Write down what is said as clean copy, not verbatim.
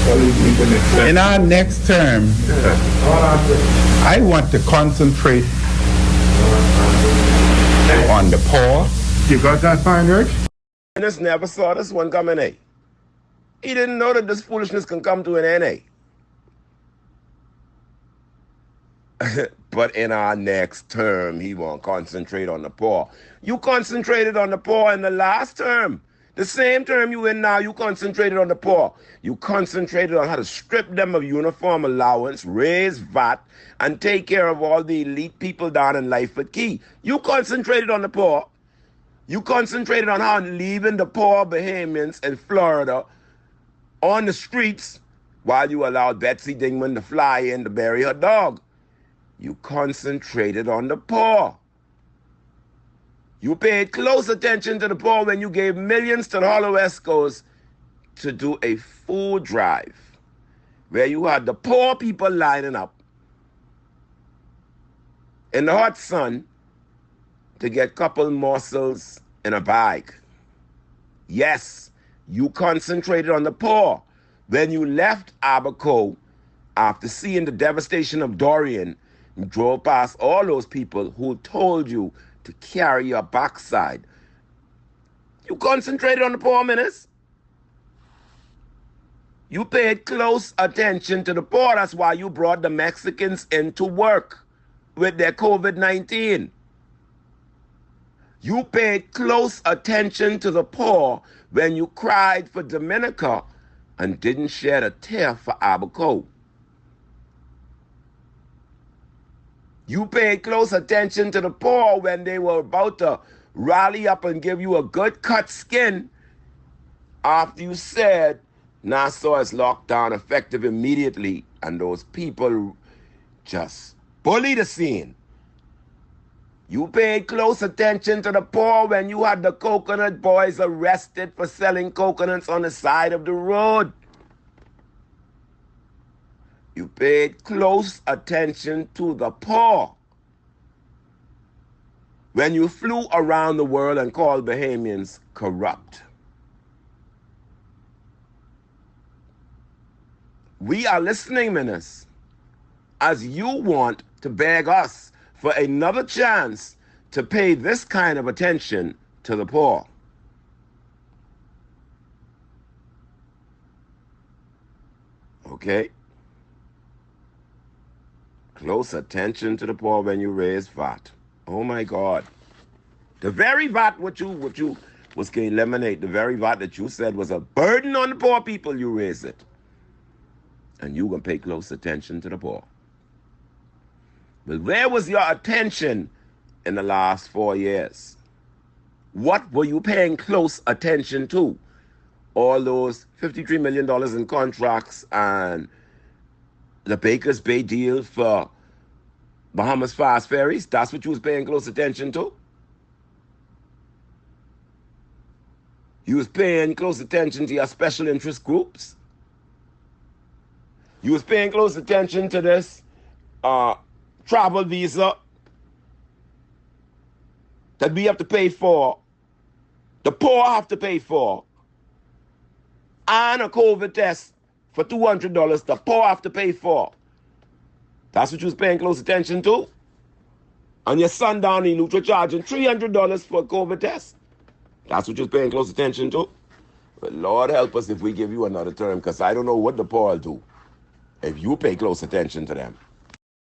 In our next term, I want to concentrate on the poor. You got that, Fine Rich? Just never saw this one coming, eh? He didn't know that this foolishness can come to an end, eh? But in our next term, he won't concentrate on the poor. You concentrated on the poor in the last term. The same term you in now, you concentrated on the poor. You concentrated on how to strip them of uniform allowance, raise VAT, and take care of all the elite people down in Lightfoot Key. You concentrated on the poor. You concentrated on how leaving the poor Bahamians in Florida on the streets while you allowed Betsy Dingman to fly in to bury her dog. You concentrated on the poor. You paid close attention to the poor when you gave millions to the Hollow Escos to do a food drive where you had the poor people lining up in the hot sun to get couple morsels in a bag. Yes, you concentrated on the poor when you left Abaco after seeing the devastation of Dorian. You drove past all those people who told you to carry your backside. You concentrated on the poor, ministers. You paid close attention to the poor. That's why you brought the Mexicans into work with their COVID-19. You paid close attention to the poor when you cried for Dominica and didn't shed a tear for Abaco. You paid close attention to the poor when they were about to rally up and give you a good cut skin after you said Nassau is locked down effective immediately, and those people just bully the scene. You paid close attention to the poor when you had the coconut boys arrested for selling coconuts on the side of the road. You paid close attention to the poor when you flew around the world and called Bahamians corrupt. We are listening, ministers, as you want to beg us for another chance to pay this kind of attention to the poor. Okay? Close attention to the poor when you raise VAT. Oh my God. The very VAT what you was going to eliminate, the very VAT that you said was a burden on the poor people, you raise it. And you going to pay close attention to the poor. But where was your attention in the last 4 years? What were you paying close attention to? All those $53 million in contracts and the Baker's Bay deal for Bahamas Fast Ferries, that's what you was paying close attention to? You was paying close attention to your special interest groups? You was paying close attention to this travel visa that we have to pay for, the poor have to pay for, and a COVID test for $200 the poor have to pay for. That's what you was paying close attention to? And your son down in Neutral charging $300 for a COVID test? That's what you was paying close attention to? But Lord help us if we give you another term, because I don't know what the poor will do if you pay close attention to them.